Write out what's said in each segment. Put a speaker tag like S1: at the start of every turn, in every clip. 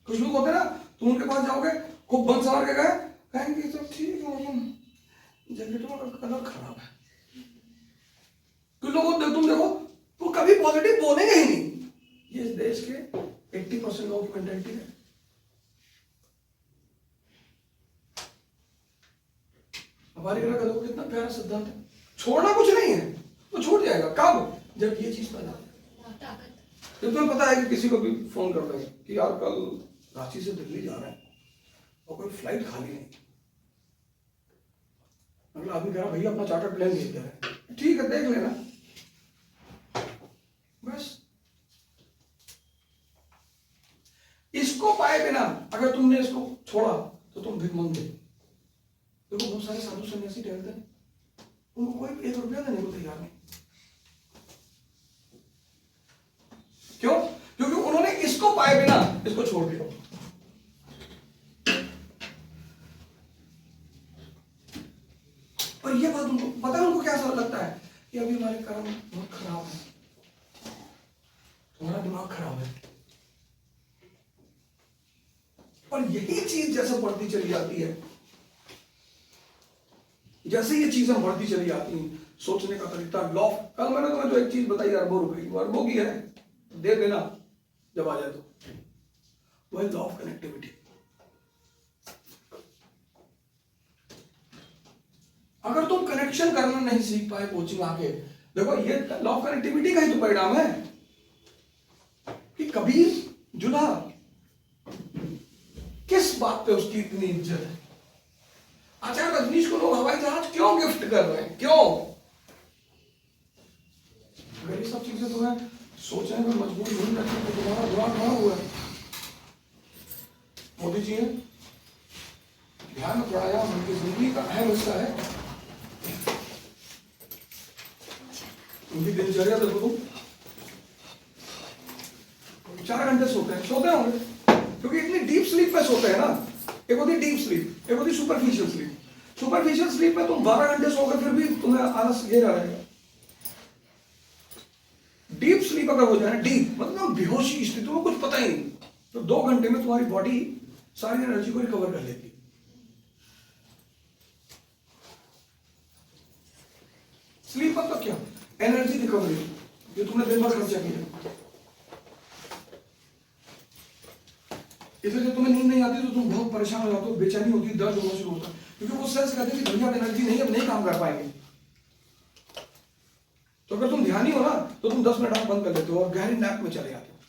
S1: कुछ लोग होते हैं ना, तुम उनके पास जाओगे, खूब बन सवार के गए, कहेंगे सब ठीक है, जैकेटों का कलर खराब है। कुछ लोग तुम देखो, वो कभी पॉजिटिव बोलेंगे ही नहीं। ये इस देश के 80% लोगों की मेंटालिटी है। हमारी अलग अलग कितना प्यारा सिद्धांत है, छोड़ना कुछ नहीं है, वो छूट जाएगा। कब? जब ये चीज पैदा हो। जब तुम्हें पता है कि किसी को भी फोन कर देंगे कि यार कल रांची से दिल्ली जा रहे हैं और कोई फ्लाइट खाली नहीं, अगला आदमी कह रहा भैया अपना चार्टर प्लेन भेज दे रहे हैं, ठीक है देख लेना, बस। इसको पाए बिना अगर तुमने इसको छोड़ा तो तुम भिखमंगे। देखो बहुत सारे साधु सन्यासी टहलते हैं, उनको कोई 1 रुपया देने को तैयार नहीं। क्यों? क्योंकि उन्होंने इसको पाए बिना इसको छोड़ दिया। और ये बात उनको पता है, उनको क्या ऐसा लगता है कि अभी हमारे कर्म बहुत खराब है, तुम्हारा दिमाग खराब है। और यही चीज जैसे बढ़ती चली जाती है, जैसे ये चीजें बढ़ती चली जाती हैं, सोचने का तरीका, लॉ। कल मैंने तुम्हें जो एक चीज बताई अरबों रुपए की, अरबों की है, दे देना जब आ जाए तो, वो है लॉ ऑफ कनेक्टिविटी। अगर तुम कनेक्शन करना नहीं सीख पाए कोचिंग आके, देखो ये लॉ ऑफ कनेक्टिविटी का ही तो परिणाम है कि कबीर जुला, किस बात पे उसकी इतनी इज्जत है। आचार्य रजनीश को लोग हवाई जहाज क्यों गिफ्ट कर रहे हैं, क्यों? अगर ये सब चीजें तुम्हें सोचने में मजबूर नहीं रखी तो तुम्हारा दिमाग कहाँ हुआ है। मोदी जी ने ध्यान प्राणायाम उनकी जिंदगी का अहम हिस्सा है। उनकी दिनचर्या देखो तुम, 4 घंटे सोते होंगे, क्योंकि इतनी डीप स्लीप में सोते हैं ना। एक होती डीप स्लीप, एक होती सुपरफिशियल स्लीप। सुपरफिशियल स्लीप में तुम 12 घंटे सोगे फिर भी तुम्हें आलस घेरा रहेगा। डीप स्लीप अगर हो जाए, डीप मतलब बेहोशी स्थिति में कुछ पता ही नहीं, तो 2 घंटे में तुम्हारी बॉडी सारी एनर्जी को रिकवर कर लेती है। स्लीप मतलब क्या? एनर्जी रिकवरी, जो तुमने दिन भर खर्चा किया। इसलिए जब तुम्हें नींद नहीं आती तो तुम बहुत परेशान हो जाते हो, बेचैनी होती है, दर्द होना शुरू होता है, क्योंकि वो सेल्स कहते हैं कि भैया एनर्जी नहीं, अब नहीं काम कर पाएंगे। तो अगर तुम ध्यानी हो ना तो तुम 10 मिनट आंख बंद कर लेते हो और गहरी नैप में चले जाते हो,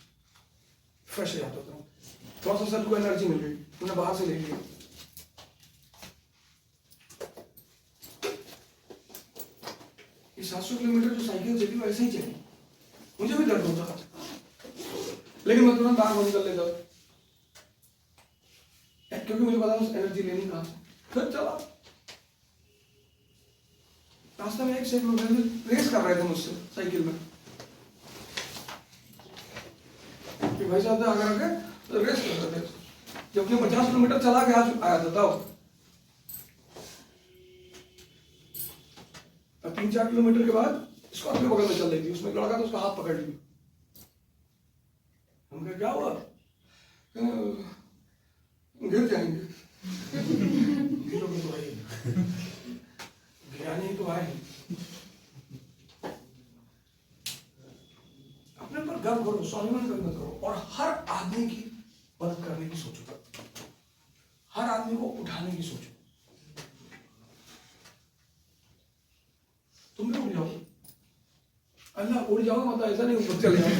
S1: फ्रेश हो जाते हो, थोड़ा सा सेल को एनर्जी मिल गई, तुमने बाहर से ले लिया। ये 700 किलोमीटर जो साइकिल चली वो ऐसे ही चली, मुझे भी दर्द होता था, लेकिन मैं तुरंत आंख बंद कर लेता, क्योंकि मुझे पता है एनर्जी लेनी कहां से। फिर चला, रास्ते में एक लोग रेस कर रहे थे मुझसे साइकिल में कि भाई साहब आगे आगे तो रेस कर रहे थे, जबकि 50 किलोमीटर चला के आया था। तब 3-4 किलोमीटर के बाद स्कॉर्पियो बगल में चल रही थी, उसमें एक लड़का था, उसका हाथ पकड़ लिया। हमने क्या हुआ? गिर जाएंगे। गिरोगे तो भाई गिराने ही तो आए। अपने पर गर्व करो, स्वाभिमान गर्व करो, और हर आदमी की मदद करने की सोचो, हर आदमी को उठाने की सोचो। तुम भी उड़ जाओ, अल्लाह उड़ जाओ मतलब ऐसा नहीं ऊपर चले जाओ।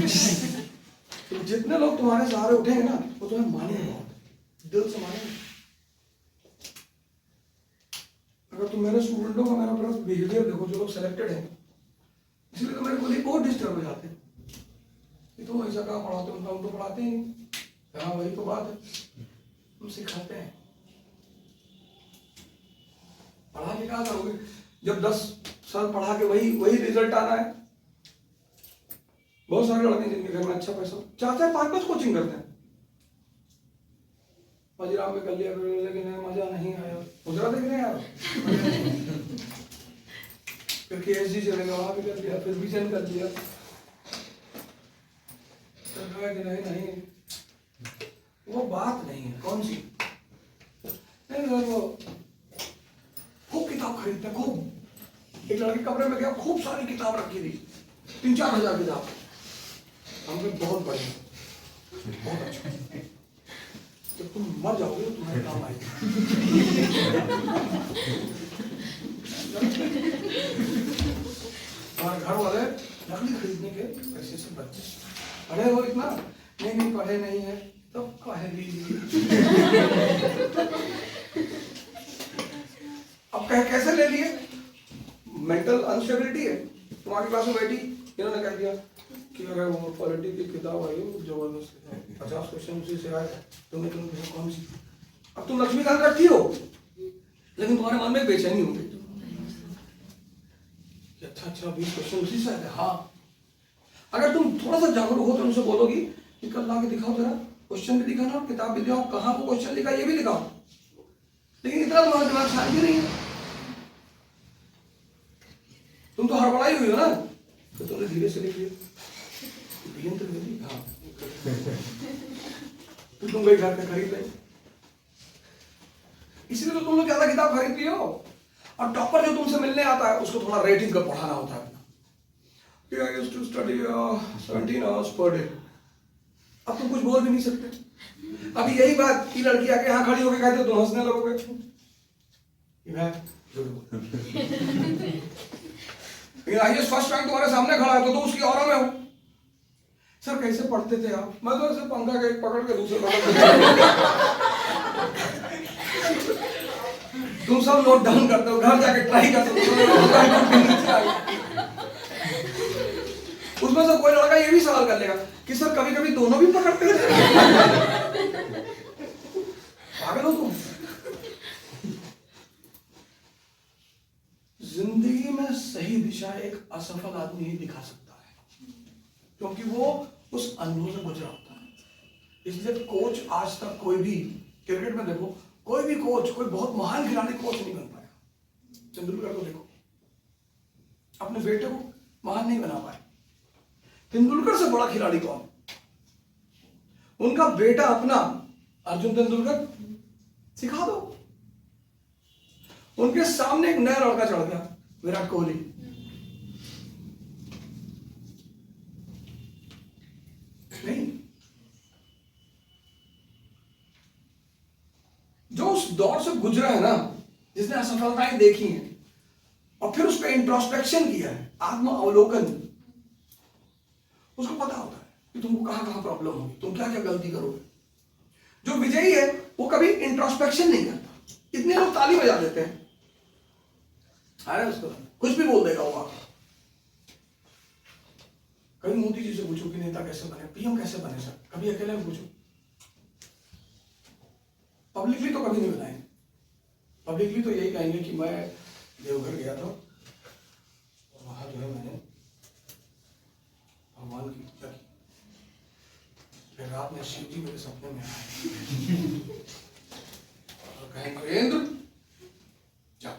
S1: तो जितने लोग तुम्हारे सहारे उठेंगे ना वो तुम्हें मानेंगे, दिल से मानेंगे। अगर तुम मेरे स्टूडेंटों का मेरा बिहेवियर देखो, जो लोग सिलेक्टेड हैं, इसलिए तो मेरे कोलीग बहुत डिस्टर्ब हो जाते हैं कि तुम ऐसा कहाँ पढ़ाते हो, हम तो पढ़ाते ही नहीं। हाँ वही तो बात है, हम सिखाते हैं। पढ़ा के क्या करोगे जब 10 साल पढ़ा के वही रिजल्ट आना है। बहुत सारे लड़के जिनके घर में अच्छा पैसा, 4-4 5-5 कोचिंग करते हैं, पंजाब में कर लिया लेकिन मजा नहीं आया, गुजरात देख रहे यार। फिर KSG चलेगा, वहां भी कर लिया, फिर विजन कर लिया, नहीं वो बात नहीं है। कौन सी? नहीं सर वो खूब किताब खरीदते, खूब। एक लड़के कमरे में गया, खूब सारी किताब रखी थी, 3-4 हजार किताब। हमने बहुत बढ़िया, बहुत अच्छा, जब तुम मर जाओगे तो तुम्हारे काम आएगी। हमारे घर वाले लकड़ी खरीदने के पैसे से बच्चे पढ़े हो इतना? नहीं पढ़े नहीं है तो कहे लीजिए। अब कैसे ले लिए? मेंटल अनस्टेबिलिटी है। तुम्हारी क्लास में बैठी, इन्होंने कह दिया कि अगर वो पॉलिटी की किताब आई जबरदस्त 50 क्वेश्चन उसी से आए, तुमने कौन सी? अब तुम लक्ष्मीकांत रखती हो, लेकिन तुम्हारे मन में बेचैनी होगी, अच्छा 20 क्वेश्चन उसी से आए। हाँ, अगर तुम थोड़ा सा जागरूक हो तो उनसे बोलोगी कि कल ला के दिखाओ जरा, क्वेश्चन भी दिखाना और किताब भी दिखाओ, कहाँ वो क्वेश्चन लिखा ये भी दिखाओ। लेकिन इतना तुम्हारा दिमाग शांत भी नहीं है, तुम तो हड़बड़ाई हुई हो ना, तो तुमने धीरे से लिख लिया। हाँ, तो तुम गई घर पे खरीद रहे, इसलिए तो तुम लोग ज्यादा किताब खरीदती हो। और टॉपर जो तुमसे मिलने आता है उसको थोड़ा रेटिंग का पढ़ाना होता है। I used to study 17 hours per day। अब तुम कुछ बोल भी नहीं सकते। अभी यही बात की लड़की आके यहाँ खड़ी होकर कहती हो, तुम हंसने लगोगे। लेकिन आईएएस फर्स्ट रैंक तुम्हारे सामने खड़ा है तो उसकी ऑरा में हो। सर कैसे पढ़ते थे आप? मैं तो ऐसे पंखा का एक पकड़ के दूसरे तुम सब नोट डाउन करते हो, घर जाके ट्राई करते हो। उसमें से कोई लड़का ये भी सवाल कर लेगा कि सर कभी कभी दोनों भी पकड़ते थे। पागल हो तुम। जिंदगी में सही दिशा एक असफल आदमी ही दिखा सकता है, क्योंकि वो उस अनुभव से गुजरा होता है। इसलिए कोच आज तक कोई भी, क्रिकेट में देखो, कोई भी कोच, कोई बहुत महान खिलाड़ी कोच नहीं बन पाया। तेंदुलकर को देखो, अपने बेटे को महान नहीं बना पाए। तेंदुलकर से बड़ा खिलाड़ी कौन? उनका बेटा अपना अर्जुन तेंदुलकर। सिखा दो। उनके सामने एक नया लड़का चढ़ गया, विराट कोहली। नहीं, जो उस दौर से गुजरा है ना, जिसने असफलताएं देखी हैं और फिर उस पर इंट्रोस्पेक्शन किया है, आत्म अवलोकन, उसको पता होता है कि तुमको कहां प्रॉब्लम होगी, तुम क्या गलती करोगे। जो विजयी है वो कभी इंट्रोस्पेक्शन नहीं करता। इतने लोग ताली बजा देते हैं, अरे उसको कुछ भी बोल देगा वो आकर। कभी मोदी जी से पूछो कि नेता कैसे बने, पीएम कैसे बने सर, कभी अकेले में पूछो। पब्लिकली तो कभी नहीं बताएंगे। पब्लिकली तो यही कहेंगे कि मैं देवघर गया था और वहां जो है मैंने भगवान की पूजा की, फिर रात में शिव जी मेरे सपने में आए और कहे नरेंद्र जा,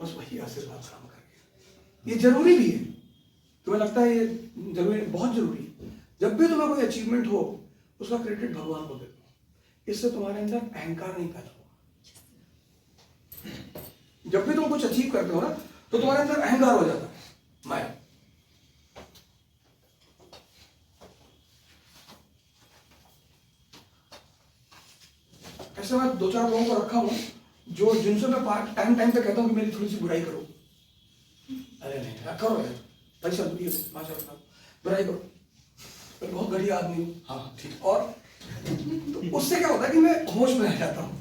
S1: बस वही आशीर्वाद काम कर गया। ये जरूरी भी है। तुम्हें लगता है ये जरूरी? बहुत जरूरी है। जब भी तुम्हें कोई अचीवमेंट हो उसका क्रेडिट भगवान को दे दो, इससे तुम्हारे अंदर अहंकार नहीं पैदा होगा। जब भी तुम कुछ अचीव करते हो ना तो तुम्हारे अंदर अहंकार हो जाता है, मैं। ऐसे मैं 2-4 लोगों को रखा हूं जो, जिनसे मैं टाइम पे कहता हूं कि मेरी थोड़ी सी बुराई करो। अरे नहीं करो यार, पैसा बुराई करो, मैं बहुत घटिया आदमी हूं। हाँ ठीक। और तो उससे क्या होता है कि मैं होश में रह जाता हूं,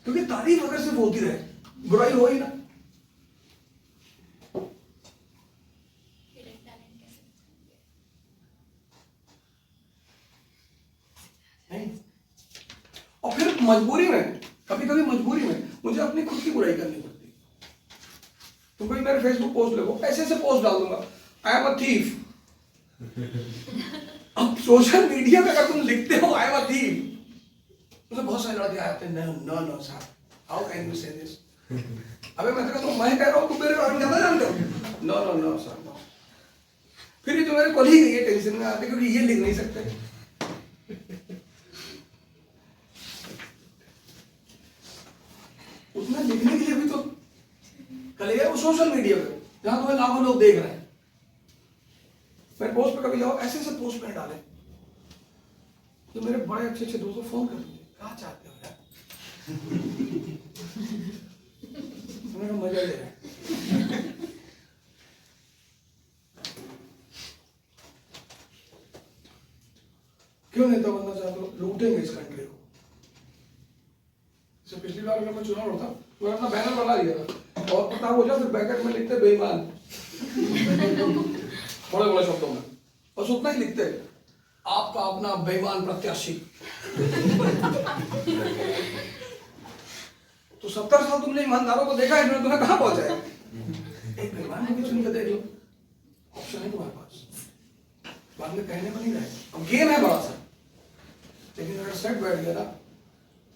S1: क्योंकि तारीफ अगर सिर्फ होती रहे, बुराई हो ही ना। नहीं, और फिर मजबूरी में, कभी मजबूरी में मुझे अपनी खुद की बुराई करनी पड़ती। तुम कोई मेरे फेसबुक पोस्ट देखो, ऐसे पोस्ट डाल दूंगा, आई एम अ थीफ। अब सोशल मीडिया पे अगर तुम लिखते हो आई एम अ थीफ, तो बहुत सारे लड़के आते हैं, no sir, how can you say this. अबे मैं तो मैं कह रहा हूं, तुम मेरे बारे में ज्यादा जानते हो। No sir no. फिर ये जो मेरे कॉलीग ये टेंशन में आते क्योंकि ये लिख नहीं सकते। तुम्हें लिखने के लिए भी तो कल वो सोशल मीडिया पे जहां तुम्हें लाखों लोग देख रहे हैं। मेरे पोस्ट पे कभी जाओ, ऐसे ऐसे पोस्ट में डाले तो मेरे बड़े अच्छे अच्छे दोस्तों फोन कर दीजिए, क्या चाहते हो यार, मेरा मजा ले रहे हैं। क्यों नेता बनना चाहते हो? लूटेंगे इस कंट्री को। जैसे पिछली बार जब मैं चुनाव लड़ता तो मैं अपना बैनर बना लिया था और पता हो जाए फिर ब्रैकेट में लिखते बेईमान बड़े बड़े शब्दों में, बस उतना ही लिखते आपका अपना बेईमान प्रत्याशी। तो 70 साल तुमने ईमानदारों को देखा है, इन्होंने तुम्हें कहां पहुंचाया? एक बेईमान को भी चुन के देख लो, ऑप्शन है तुम्हारे पास, बाद में कहने को नहीं रहे। अब गेम है बड़ा सा, लेकिन अगर सेट बैठ गया ना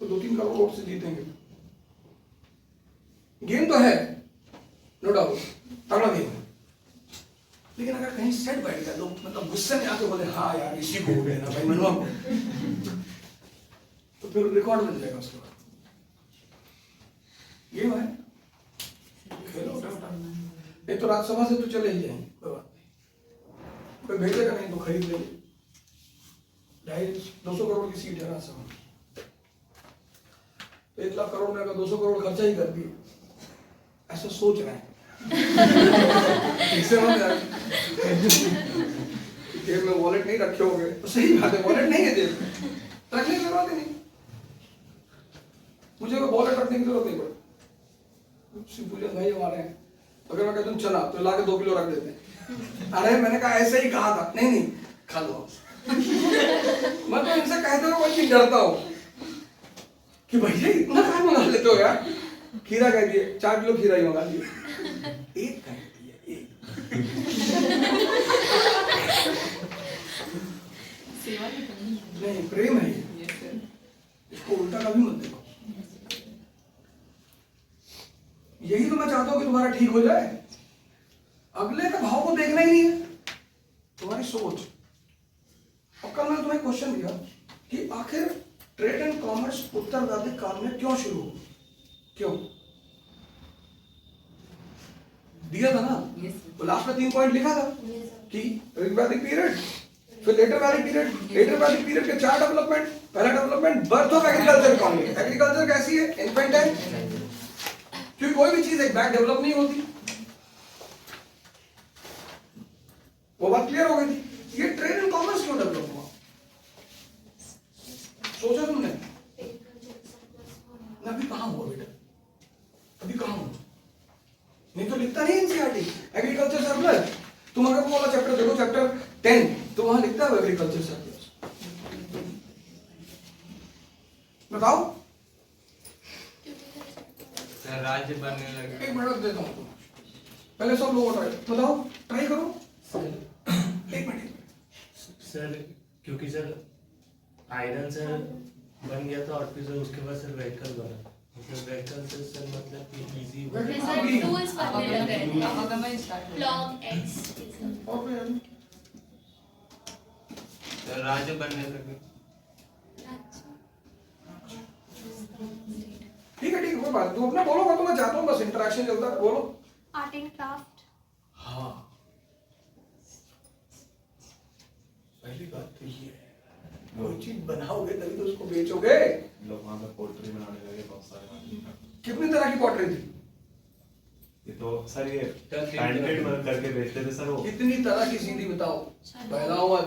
S1: तो 2-3 करोड़ वोट से जीतेंगे। गेम तो है, नो डाउट, तगड़ा गेम है, लेकिन अगर कहीं सेट बैठ गया, लोग मतलब गुस्से में आके बोले हाँ यार इसी को हो गया ना भाई मनवा को, तो फिर रिकॉर्ड बन जाएगा उसके बाद। गेम है, खेलो नहीं तो राज्यसभा से तो चले ही जाएंगे, कोई बात नहीं, कोई भेजेगा नहीं तो खरीद लेंगे। 250 करोड़ की सीट है राज्यसभा में, 1 लाख करोड़ में अगर 200 करोड़ खर्चा ही कर दिए, ऐसा सोच रहे हैं जेब में वॉलेट नहीं रखे होंगे तो सही बात है, वॉलेट नहीं है जेब में, रखने की जरूरत ही नहीं, मुझे कोई वॉलेट रखने की जरूरत नहीं पड़ती। शिवपूजन भाई हमारे हैं, अगर मैं कहता हूँ चना तो ला के 2 किलो रख देते हैं। अरे मैंने कहा ऐसे ही कहा था, नहीं नहीं खा लो। मैं तो इनसे कहते हुए कोई नहीं डरता हूँ कि भैया इतना कहाँ मंगा लेते हो यार, खीरा कह दिए 4 किलो खीरा ही मंगा दिए, एक कह दिया एक। नहीं प्रेम है ये, इसको उल्टा कभी मत देखो। यही तो मैं चाहता हूं कि तुम्हारा ठीक हो जाए, अगले के भाव को देखना ही नहीं है, तुम्हारी सोच। और कल मैंने तुम्हें क्वेश्चन दिया कि आखिर ट्रेड एंड कॉमर्स उत्तर वैदिक काल में क्यों शुरू हुआ, क्यों दिया था ना? तो लास्ट में 3 पॉइंट लिखा था कि ऋग्वैदिक पीरियड, फिर letter Vedic period, letter Vedic period के 4 डेवलपमेंट। पहला development birth of agriculture economy. Agriculture कैसी है? इन्फेंट है, क्योंकि कोई भी चीज एक बैग डेवलप नहीं होती, वो बात क्लियर हो गई थी। ये ट्रेड एंड कॉमर्स क्यों डेवलप हुआ, सोचा तुमने? अभी कहां हुआ बेटा, अभी कहां हुआ? नहीं तो लिखता नहीं एनसीईआरटी एग्रीकल्चर सरप्लस। तुम अगर वो वाला चैप्टर देखो, चैप्टर 10, तो वहां लिखता है एग्रीकल्चर सरप्लस। बताओ
S2: सर राज्य बनने लगे।
S1: 1 मिनट देता हूं, पहले सब लोग बताओ, ट्राई करो। 1 मिनट
S3: सर, क्योंकि सर आयरन सर बन गया था और फिर सर उसके बाद सर व्हीकल बना, सर व्हीकल से सर मतलब कि इजी
S4: टूल्स बनने लग गए, आवागमन स्टार्ट हो गया।
S5: लॉग एक्स
S1: और फिर
S2: सर राज्य बनने लगे।
S1: ठीक है कोई बात, तुम अपना बोलोगा तो मैं चाहता हूँ, बस इंटरेक्शन चलता है, बोलो।
S5: Art and craft.
S1: हाँ पहली बात तो ये है, कोई चीज बनाओगे तभी तो उसको बेचोगे।
S6: लोग वहाँ पे पोल्ट्री बनाने लगे बहुत सारे।
S1: कितनी तरह की पॉटरी थी?
S6: ये तो सर ये पैंटेड करके बेचते थे सर वो।
S1: कितनी तरह की सीधी बताओ, पहला हुआ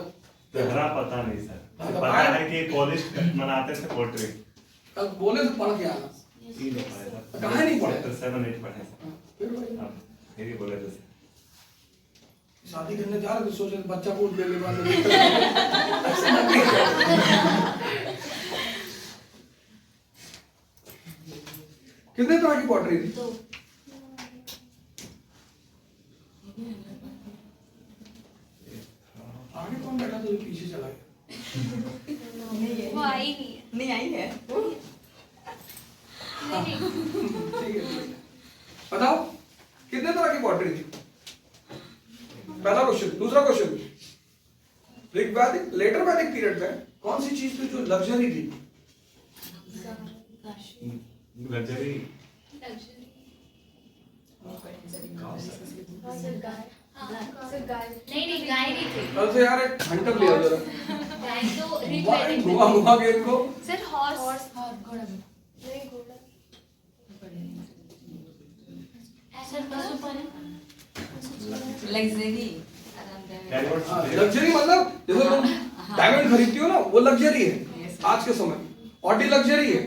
S6: तहरा पता नहीं सर, पता है कि पॉलिश बनाते थे पोल्ट्री।
S1: कल बोले तो पढ़ के आना,
S6: ये नहीं पढ़े सर,
S1: कहाँ नहीं पढ़े?
S6: तो 7-8 पढ़े सर।
S1: फिर भाई
S6: अब ये भी बोले थे
S1: शादी करने जा रहे थे, सोचे बच्चा को ले ले बाद कितने तरह की पॉटरी थी? आगे कौन बैठा था जो पीछे चला गया?
S5: वो आई नहीं है।
S4: नहीं आई है
S5: नहीं
S1: ठीक है, बताओ कितने तरह की पॉटरी थी? पहला क्वेश्चन। दूसरा क्वेश्चन, ऋग्वैदिक लेटर वैदिक पीरियड में कौन सी चीज थी जो लग्जरी थी?
S6: लग्जरी
S5: नहीं गाय नहीं थे
S1: कल से यार एक घंटा लिया जरा
S5: गाय तो
S1: घुमा घुमा के इनको
S5: सर हॉर्स
S4: घोड़ा
S5: नहीं घोड़ा
S4: सर पशुपालन लग्जरी
S6: Carry on से दे।
S1: लग्जरी मतलब जैसे तुम डायमंड खरीदती हो ना वो लग्जरी है आज के समय ऑडी लग्जरी है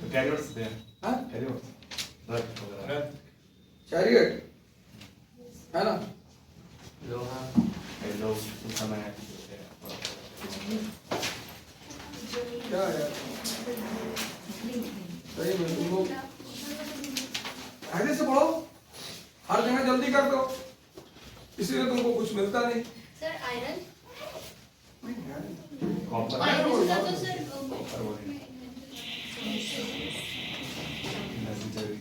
S6: तो carry on से दे।
S1: हाँ
S6: Carry on। रथ वगैरह।
S1: चैरियट है ना
S3: लोहा
S6: ये लोग उस समय
S1: क्या है सही में तुम लोग कायदे से पढ़ो हर जगह जल्दी कर दो इसीलिए तुमको कुछ मिलता नहीं
S5: सर आयरन
S6: कॉपर
S5: आयरन का तो सर
S6: कॉपर बोले necessary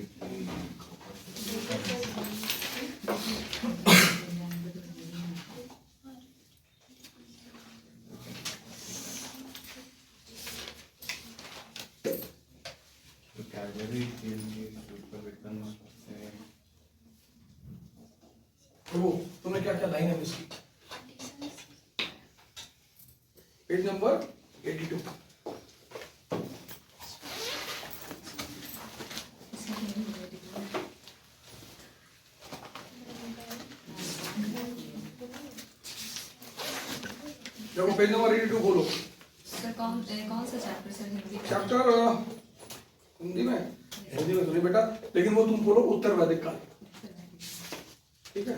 S6: तो कैलरी के ऊपर वेतन से
S1: वो तुमने क्या क्या लाइन है इसकी पेज नंबर 82 देखो पेज नंबर 82 बोलो
S4: सर कौन सा चैप्टर सर हिंदी का?
S1: चैप्टर हिंदी में तो नहीं बेटा लेकिन वो तुम बोलो उत्तर वैदिक काल ठीक है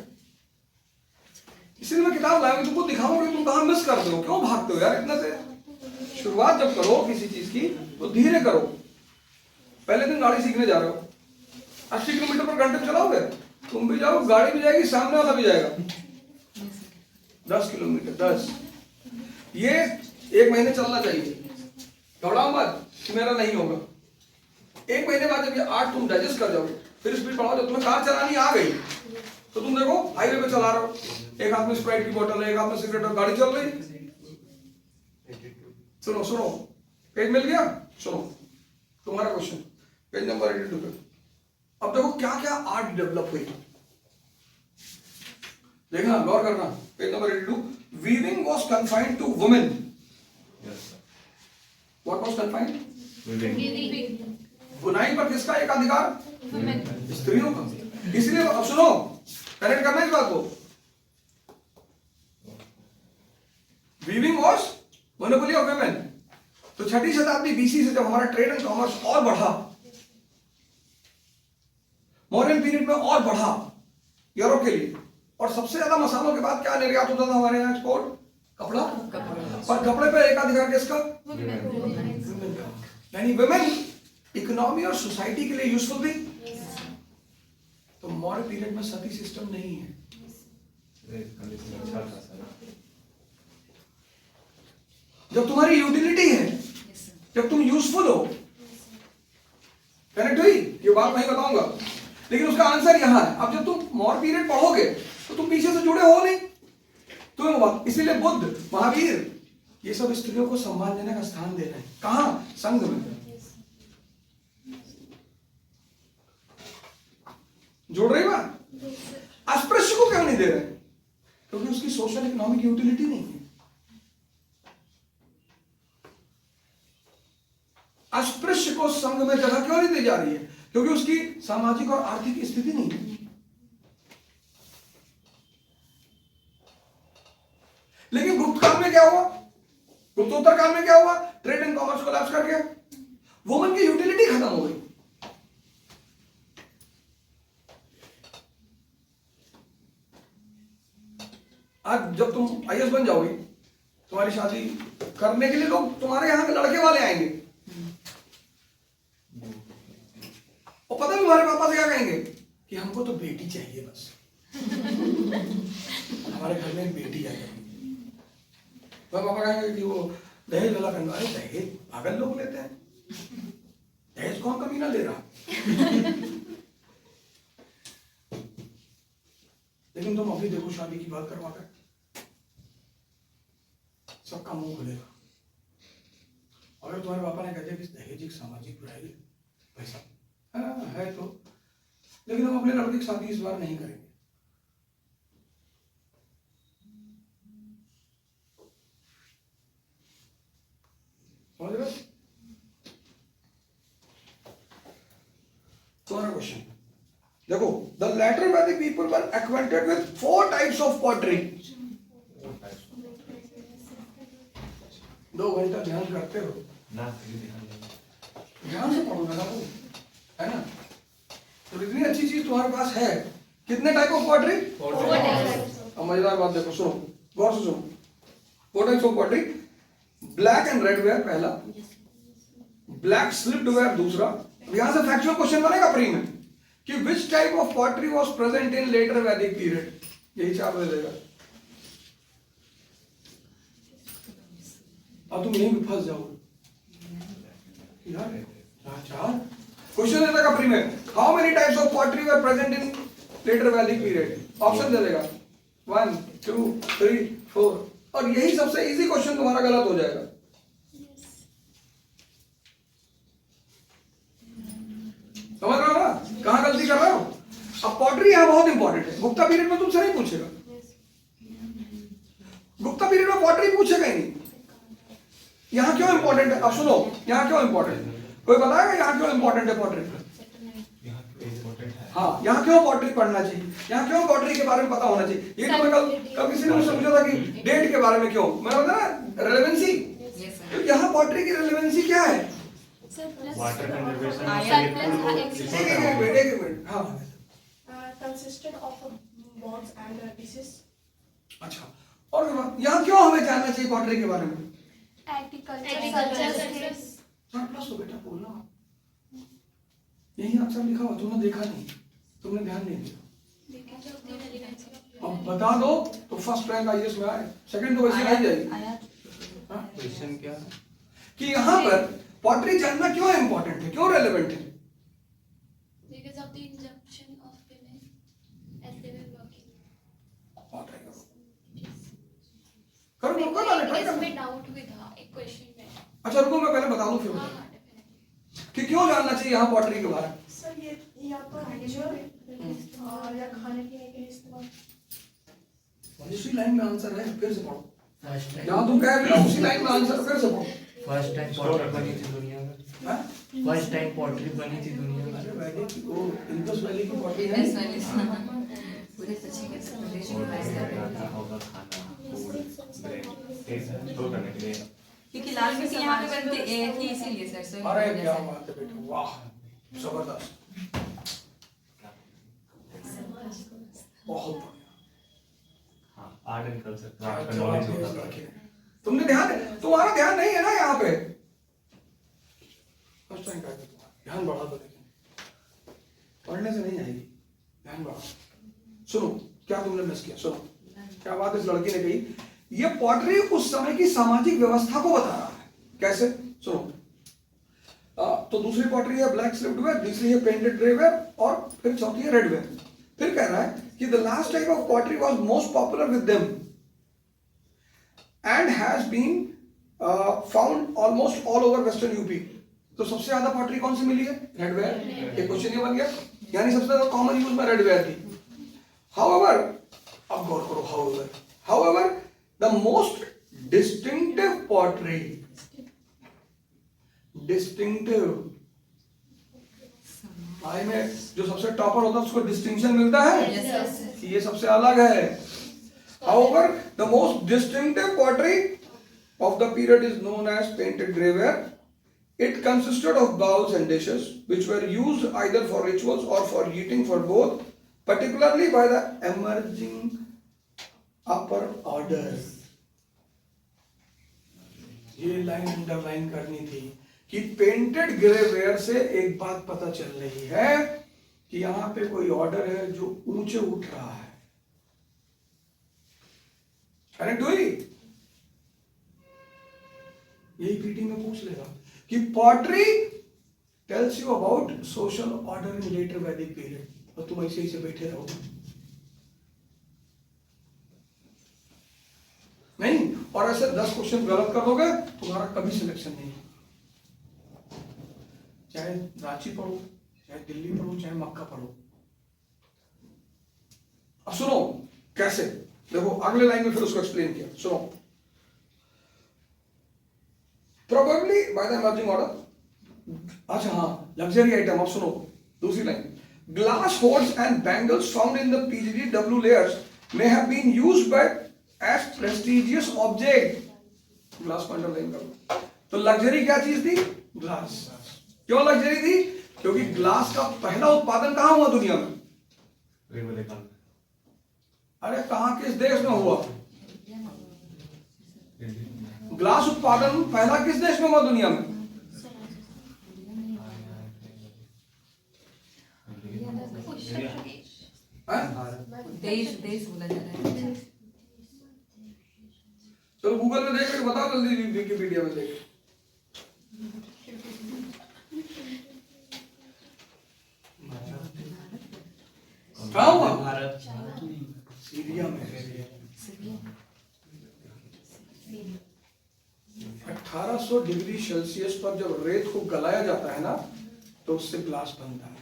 S1: इसलिए मैं किताब लाया तुमको दिखाऊंगा तुम कहाँ मिस करते हो क्यों भागते हो यार इतना से शुरुआत जब करो किसी चीज की तो धीरे करो पहले दिन गाड़ी सीखने जा रहे हो 80 किलोमीटर पर घंटे चलाओगे तुम भी जाओ गाड़ी भी जाएगी सामने वाला भी जाएगा 10 किलोमीटर 10 ये 1 महीने चलना चाहिए घबराओ मत कि मेरा नहीं होगा 1 महीने बाद जब ये 8 तुम डाइजेस्ट कर जाओगे फिर स्पीड बढ़ाओ जब तुम्हें कार चलानी आ गई तो तुम देखो हाईवे पे चला रहे हो एक हाथ में स्प्राइट की बोतल है एक हाथ में सिगरेट और गाड़ी चल रही सुनो सुनो पेज मिल गया सुनो तुम्हारा क्वेश्चन पेज नंबर 82 पे अब देखो क्या क्या आर्ट डेवलप हुई देखना गौर करना page number 82 weaving was confined to women
S6: yes sir
S1: what was confined
S6: weaving
S1: बुनाई पर किसका एक अधिकार स्त्रियों का इसलिए अब सुनो कनेक्ट करना इस बात को weaving was monopoly of women तो 6ठी शताब्दी बीसी से जब हमारा ट्रेड एंड कॉमर्स और बढ़ा मॉडर्न पीरियड में और बढ़ा यूरोप के लिए और सबसे ज्यादा मसालों के बाद क्या निर्यात होता था हमारे यहाँ एक्सपोर्ट कपड़ा पर कपड़े पे एक अधिकार किसका वुमेन का यानी वुमेन इकोनॉमी और सोसाइटी के लिए यूजफुल थी तो मॉडर्न पीरियड में सती सिस्टम नहीं है
S6: कंडीशन अच्छा था सर
S1: जब तुम्हारी यूटिलिटी है जब तुम यूजफुल हो कनेक्ट हुई ये बात नहीं बताऊंगा लेकिन उसका आंसर यहां है अब जब तुम मॉडर्न पीरियड पढ़ोगे तो तुम पीछे से जुड़े हो नहीं तुम्हें बात इसीलिए बुद्ध महावीर ये सब स्त्रियों को सम्मान देने का स्थान दे रहे हैं कहां संघ में जोड़ रही बात अस्पृश्य को क्यों नहीं दे रहे क्योंकि उसकी सोशल इकोनॉमिक यूटिलिटी नहीं है अस्पृश्य को संघ में जगह क्यों नहीं दी जा रही है क्योंकि उसकी सामाजिक और आर्थिक स्थिति नहीं है लेकिन गुप्त काल में क्या हुआ गुप्तोत्तर काल में क्या हुआ ट्रेड एंड कॉमर्स कोलैप्स कर गया वुमेन की यूटिलिटी खत्म हो गई आज जब तुम आईएएस बन जाओगी तुम्हारी शादी करने के लिए लोग तुम्हारे यहां के लड़के वाले आएंगे और पता नहीं तुम्हारे पापा से क्या कहेंगे कि हमको तो बेटी चाहिए बस हमारे घर में एक बेटी आ जाएगी तो पापा कहेंगे कि वो दहेज वाला करना है दहेज पागल लोग लेते हैं दहेज कौन कमीना ले रहा लेकिन तुम अभी देखो शादी की बात करवा कर सबका मुंह खुलेगा अगर तुम्हारे पापा ने कहते कि दहेज एक सामाजिक बुराई है पैसा है तो, लेकिन हम अपने लड़के की शादी इस बार नहीं करेंगे। समझ रहे? तुम्हारा क्वेश्चन देखो, द लेटर वैदिक people were acquainted with 4 types of pottery. 2 घंटा ध्यान करते हो
S6: ना
S1: ध्यान से पढ़ो ना, है ना? तो इतनी अच्छी चीज तुम्हारे पास है। कितने टाइप ऑफ पॉटरी?
S5: 4 टाइप्स।
S1: अब मजेदार बात देखो, सुनो गौर से सुनो। 4 types of pottery, black and red ware पहला, ब्लैक स्लिप्ड वेयर दूसरा। यहां से फैक्चुअल क्वेश्चन बनेगा प्री में कि which type of pottery was present in later Vedic period, यही 4 दे देगा। अब तुम यहीं फंस जाओगे यार। 4 क्वेश्चन दे देगा प्री में, how many types of pottery were present in later Vedic period, option दे देगा 1 2 3 4, और यही सबसे इजी क्वेश्चन तुम्हारा गलत हो जाएगा। समझ रहे हो ना कहां गलती कर रहे हो? अब पॉटरी यहां बहुत इंपॉर्टेंट है। गुप्ता पीरियड में तुमसे नहीं पूछेगा, गुप्ता पीरियड में पॉटरी पूछेगा ही नहीं। यहां क्यों इंपॉर्टेंट है? अब सुनो, यहां क्यों इंपॉर्टेंट है, कोई बताएगा यहां क्यों इंपॉर्टेंट है पॉटरी? हाँ, यहाँ क्यों पॉटरी पढ़ना चाहिए, यहाँ क्यों पॉटरी के बारे में पता होना चाहिए? ये तो मैं कल किसी ने मुझसे पूछा था कि डेट के बारे में क्यों, मैं बता ना रेलेवेंसी। तो यहाँ पॉटरी की रेलेवेंसी क्या है?
S6: वाटर कंजर्वेशन
S1: एक मिनट, हाँ
S5: Consisted of bones and pieces.
S1: अच्छा, और यहाँ क्यों हमें जानना चाहिए पॉटरी के बारे में?
S5: Agriculture.
S1: प्लस तो बेटा बोलना, यही अक्षर लिखा हुआ, तुमने देखा नहीं, तुमने ध्यान नहीं दिया। अब बता दो तो फर्स्ट रैंक आईएएस में आए, सेकंड तो वैसे आ जाएगी।
S2: क्वेश्चन क्या है?
S1: कि यहाँ पर पॉटरी जानना क्यों इंपॉर्टेंट है, क्यों रेलेवेंट है?
S5: Because of the injunction of women as they were working.
S1: Pottery करो करो करो ना, ट्राई
S5: इसमें
S1: करो।
S5: डाउट भी था एक क्वेश्चन में।
S1: अच्छा रुको, मैं पहले बता दूं फिर
S5: हाँ
S1: बताऊं।
S5: हाँ definitely.
S1: कि क्यों जानना चाहिए यहाँ पॉटरी के बारे में?
S7: सर ये या तो रिचुअल और या खाने पीने के लिए इस्तेमाल।
S1: उसी लाइन में आंसर है, फिर से पढ़ो।
S3: फर्स्ट
S1: जहाँ तुम कह रहे हो उसी लाइन में आंसर, फिर से पढ़ो।
S3: टाइम पॉटरी बनी थी दुनिया में,
S1: हाँ?
S3: फर्स्ट टाइम पॉटरी बनी थी दुनिया में।
S1: अरे वैदिक वो इंडस वैली की पॉटरी है।
S4: इंडस वैली पूरे पश्चिमी उत्तर प्रदेश में पाया जाता है।
S6: होगा खाना, फूड, ब्रेड, स्टोर करने के लिए।
S4: क्योंकि लाल मिट्टी यहाँ पे बनती है थी इसीलिए सर से।
S1: अरे क्या बात है बेटा, वाह जबरदस्त, बहुत बढ़िया।
S6: हाँ, आर्ट एंड कल्चर,
S1: क्या
S6: आर्ट का
S1: जवाब
S6: नॉलेज
S1: दिया इस
S6: होता
S1: लड़के ने। तुमने ध्यान, तुम्हारा ध्यान नहीं है ना यहाँ पे। फर्स्ट टाइम कहते तुम्हारा ध्यान बढ़ा दो, लेकिन पढ़ने से नहीं आएगी, ध्यान बढ़ा। सुनो क्या तुमने मिस किया, सुनो क्या बात इस लड़की ने कही। ये पॉटरी उस समय की सामाजिक व्यवस्था को बता रहा है। कैसे? सुनो, तो दूसरी पॉटरी है ब्लैक स्लिप्ड वेयर, तीसरी है पेंटेड ग्रे वेयर, और फिर चौथी है रेड वेयर। फिर कह रहा है कि the last type of pottery was most popular with them and has been found almost all over western UP. तो सबसे ज्यादा पॉटरी कौन सी मिली है? Red ware. एक क्वेश्चन ये बन गया, यानी सबसे ज्यादा कॉमन यूज में रेड वेयर थी। हाउएवर, अब गौर करो, however the most distinctive pottery, distinctive भाई में जो सबसे टॉपर होता है उसको डिस्टिंक्शन मिलता है कि ये सबसे अलग है। However, the most distinctive pottery of the period is known as painted grey ware. It consisted of bowls and dishes which were used either for rituals or for eating, for both, particularly by the emerging upper orders. ये line underline करनी थी कि painted grey ware से एक बात पता चल रही है कि यहां पे कोई ऑर्डर है जो ऊंचे उठ रहा है। करेक्ट हुई? यही पीटी में पूछ लेगा कि pottery tells you about social order in later Vedic period, और तुम ऐसे ही से बैठे रहोगे नहीं, और ऐसे 10 क्वेश्चन गलत कर दोगे तुम्हारा कभी सिलेक्शन नहीं। चाहे रांची पढ़ो, चाहे दिल्ली पढ़ो चाहे मक्का पढ़ो। अब सुनो कैसे, देखो अगले लाइन में फिर उसको एक्सप्लेन किया, सुनो। Probably by the emerging order, अच्छा हाँ लग्जरी आइटम, अब सुनो दूसरी line, glass holds and bangles found in the PGW layers may have been used by as prestigious object। Glass को अंडरलाइन करो। तो लग्जरी क्या चीज थी? ग्लास। क्यों लग्जरी थी? क्योंकि ग्लास का पहला उत्पादन कहां हुआ दुनिया में? अरे कहां, किस देश में हुआ? ग्लास उत्पादन पहला किस देश में हुआ दुनिया में?
S4: देश देश बोला जा रहा है।
S1: चलो गूगल में देख के बताओ जल्दी, विकिपीडिया में देख। कहाँ हुआ?
S3: भारत,
S1: सीरिया में। 1800 डिग्री सेल्सियस पर जब रेत को गलाया जाता है ना, तो उससे ग्लास बनता है।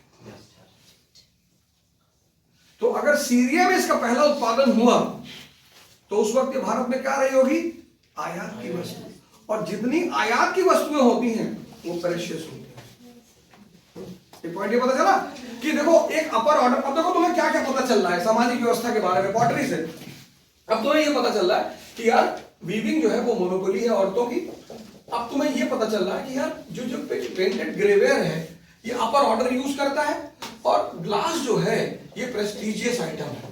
S1: तो अगर सीरिया में इसका पहला उत्पादन हुआ, तो उस वक्त ये भारत में क्या रही होगी? आयात की वस्तु। और जितनी आयात की वस्तुएं होती हैं वो प्रेशियस होती हैं। एक पॉइंट ये पता चला कि देखो एक अपर ऑर्डर, अब देखो तुम्हें क्या क्या पता चल रहा है सामाजिक व्यवस्था के बारे में पॉटरी से। अब तुम्हें ये पता चल रहा है कि यार वीविंग जो है वो मोनोपोली है औरतों की। अब तुम्हें ये पता चल रहा है कि यार जो जो पेंटेड ग्रेवेयर है ये अपर ऑर्डर यूज करता है, और ग्लास जो है ये प्रेस्टिजियस आइटम है।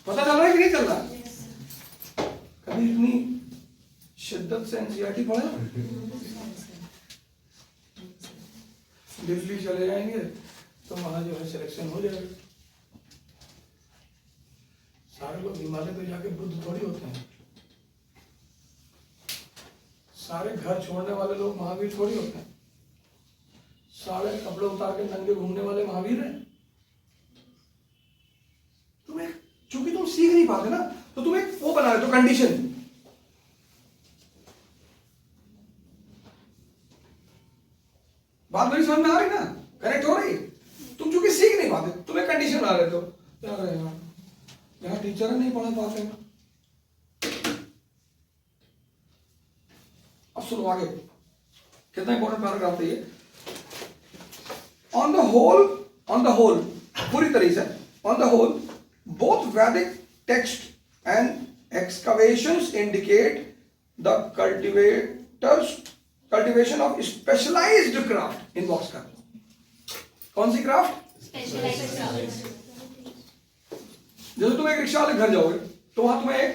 S1: पता चल रहा है कि नहीं चल रहा? कभी इतनी शिद्दत से एनसीईआरटी पढ़े? दिल्ली चले जाएंगे तो वहां जो है सिलेक्शन हो जाएगा। सारे लोग हिमालय पे जाके बुद्ध थोड़ी होते हैं, सारे घर छोड़ने वाले लोग महावीर थोड़ी होते हैं, सारे कपड़े उतार के नंगे घूमने वाले महावीर हैं। तुम्हें चूंकि तुम सीख नहीं पाते ना, तो तुम एक वो बना रहे हो कंडीशन। बात मेरी समझ में आ रही ना, करेक्ट हो रही? तुम चूंकि सीख नहीं पाते, तुम एक कंडीशन बना रहे हो यार, यहाँ टीचर नहीं पढ़ा पाते हैं। अब सुनो आगे, कितना इंपॉर्टेंट पैराग्राफ है ये। ऑन द होल पूरी तरीके से, on the whole both Vedic text and excavations indicate the cultivation of specialized craft in box car। कौन सी क्राफ्ट?
S5: स्पेशलाइज्ड।
S1: जैसे तुम एक रिक्शा वाले घर जाओगे तो वहां तुम्हें एक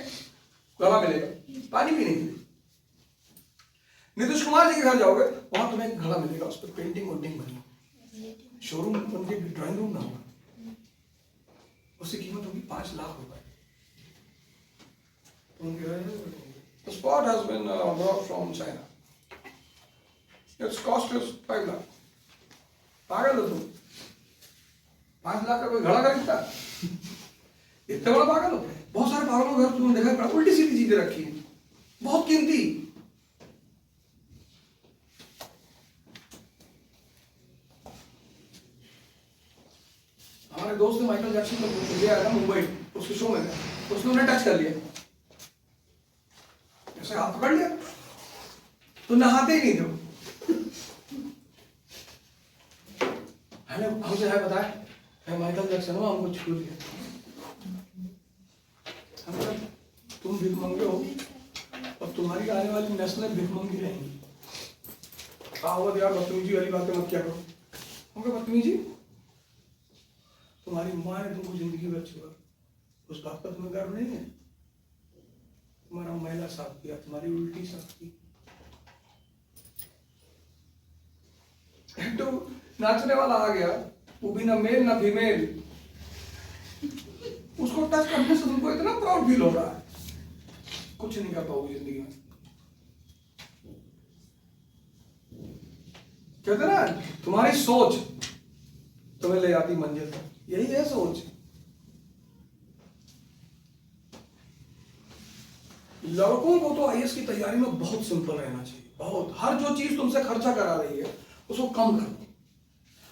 S1: गला मिलेगा पानी पीने के लिए। नीतीश कुमार जी के घर जाओगे वहां तुम्हें एक घड़ा मिलेगा, उस पर पेंटिंग वोटिंग बनी, शोरूम बन के ड्राइंग रूम ना होगा, उसकी कीमत होगी 5 लाख रुपए। The spot has been brought from China. Its cost is 5 lakh। पागल हो तुम? 5 लाख का कोई घड़ा खरीदता? इतना बड़ा पागल हो? बहुत सारे पागलों के घर तुमने देखा है, उल्टी सीधी चीजें रखी हैं, बहुत कीमती। हमारे दोस्त ने माइकल जैक्सन को ले आया था मुंबई, उसके शो में गया, उसने उन्हें टच कर लिया, ऐसे हाथ पकड़ लिया, तो नहाते ही नहीं थे। हमें हमसे है पता है माइकल जैक्सन हो, हमको छू लिया। हम कहा तुम भिखमंगे हो और तुम्हारी आने वाली नस्लें भिखमंगी रहेंगी। कहावत यार बदतमीजी वाली बातें मत क्या करो। हम कहा बदतमीजी? तुम्हारी माँ ने तुमको जिंदगी भर छुआ, उस बात का तुम्हें गर्व नहीं है? तुम्हारा मैला साफ किया, तुम्हारी उल्टी साफ की। तो नाचने वाला आ गया, वो भी ना मेल ना फीमेल, उसको टच करने से तुमको इतना प्राउड फील हो रहा है, कुछ नहीं कर पाओगे जिंदगी में। कहते ना तुम्हारी सोच तुम्हें ले जाती मंजिल तक, यही है सोच। लड़कों को तो आईएएस की तैयारी में बहुत सिंपल रहना चाहिए, बहुत। हर जो चीज तुमसे खर्चा करा रही है उसको कम करो।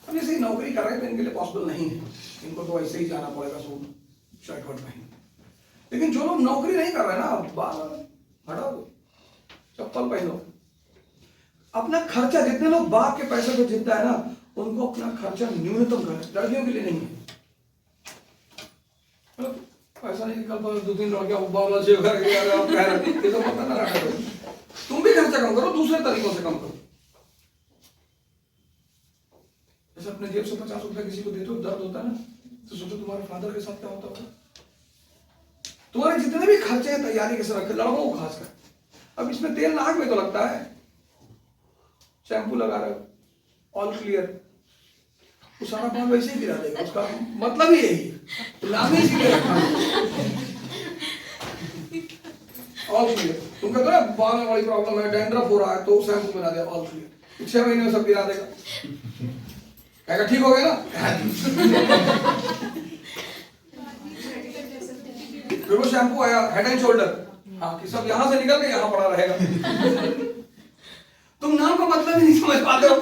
S1: अब जैसे नौकरी कर रहे हैं तो इनके लिए पॉसिबल नहीं है, इनको तो ऐसे ही जाना पड़ेगा सूट शर्ट वर्ट पहन। लेकिन जो लोग नौकरी नहीं कर रहे ना, बाल हटा दो, चप्पल पहनो। अपना खर्चा, जितने लोग बाप के पैसे पे जितना है ना, उनको अपना खर्चा न्यूनतम करें। लड़कियों के लिए नहीं है, ऐसा नहीं कि कल 2-3 लड़कियां बावला से घर गया आप कह रहे थे, ये तो पता ना रखा। तुम भी खर्चा कम करो, दूसरे तरीकों से कम करो। जैसे अपने जेब से 50 रुपया किसी को देते हो, दर्द होता है ना, तो सोचो तुम्हारे फादर के साथ क्या होता होगा। तुम्हारे जितने भी खर्चे हैं तैयारी कैसे रखे, लड़कों को खासकर। अब इसमें तेल नाक में तो लगता है, शैम्पू लगा रहे हो ऑल क्लियर, वो सारा बाल वैसे ही गिरा देगा, उसका मतलब ही यही है, नाम ही इसीलिए रखा है ऑल क्लियर। तुम कहते हो बाल में बड़ी प्रॉब्लम है, डैंड्रफ हो रहा है, तो शैम्पू बना दिया ऑल क्लियर, 6 महीने में सब गिरा देगा, कहेगा ठीक हो गया ना। फिर वो शैम्पू आया हेड एंड शोल्डर, हाँ कि सब यहां से निकल के यहां पड़ा रहेगा। तुम नाम का मतलब ही नहीं समझ पाते हो।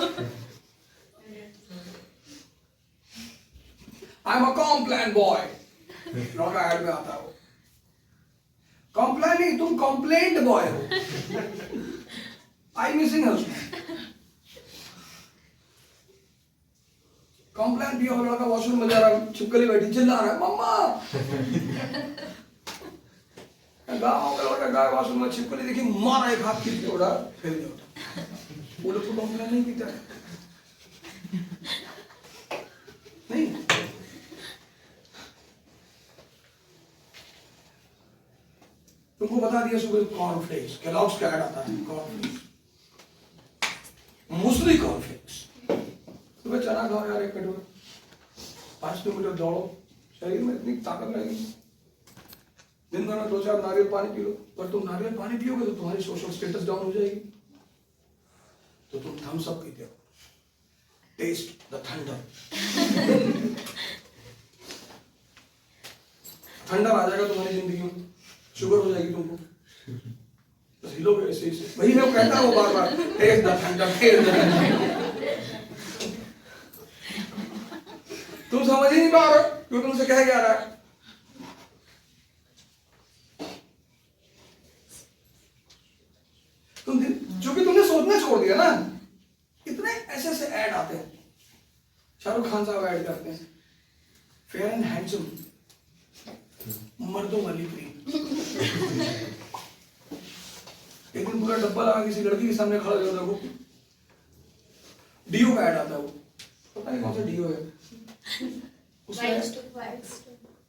S1: I am a Complan boy, लड़का ऐड में आता हो। कॉम्प्लेन नहीं, तुम कंप्लेंट बॉय हो। आई मिसिंग है उसमें। कॉम्प्लेन भी हो, लड़का वॉशरूम में जा रहा है, छिपकली बैठी चिल्ला रहा है मम्मा। गाँव का लड़का गाय वॉशरूम में छिपकली देखी, मारा एक हाथ खींच के उड़ा, फिर नहीं उठा। वो लोग तो कॉम्प्लेन नहीं पीता है, नहीं। तुमको बता दिया सुबह कॉर्नफ्लेक्स, केलॉग्स का ऐड आता है, कॉर्नफ्लेक्स, मूसली कॉर्नफ्लेक्स। सुबह चना खाओ यार, 1 कटोरा, 5 किलोमीटर दौड़ो, शरीर में इतनी ताकत रहेगी। दिन भर में 2-4 नारियल पानी पी लो। पर तुम नारियल पानी पियोगे तो तुम्हारी सोशल स्टेटस डाउन हो जाएगी, तो तुम थम्स अप पीते हो, टेस्ट द थंडर। थंडर आ जाएगा तुम्हारी जिंदगी में, शुगर हो जाएगी तुमको, बस हिलोगे ऐसे ही। वही मैं कहता हूँ बार बार, test the thunder, test the thunder. तुम समझ ही नहीं पा रहे क्यों तुमसे कह क्या रहा है। क्योंकि तुमने सोचना छोड़ दिया ना। इतने ऐसे ऐसे ऐड आते हैं, शाहरुख खान साहब ऐड करते हैं, फेयर एंड हैंडसम मर्दों वाली क्रीम। एक दिन पूरा डब्बा लगा किसी लड़की के सामने खड़ा हो, देखो डीओ का ऐड आता है, वो पता नहीं कौन सा डीओ है,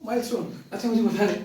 S1: माइलस्टोन। अच्छा मुझे बता रहे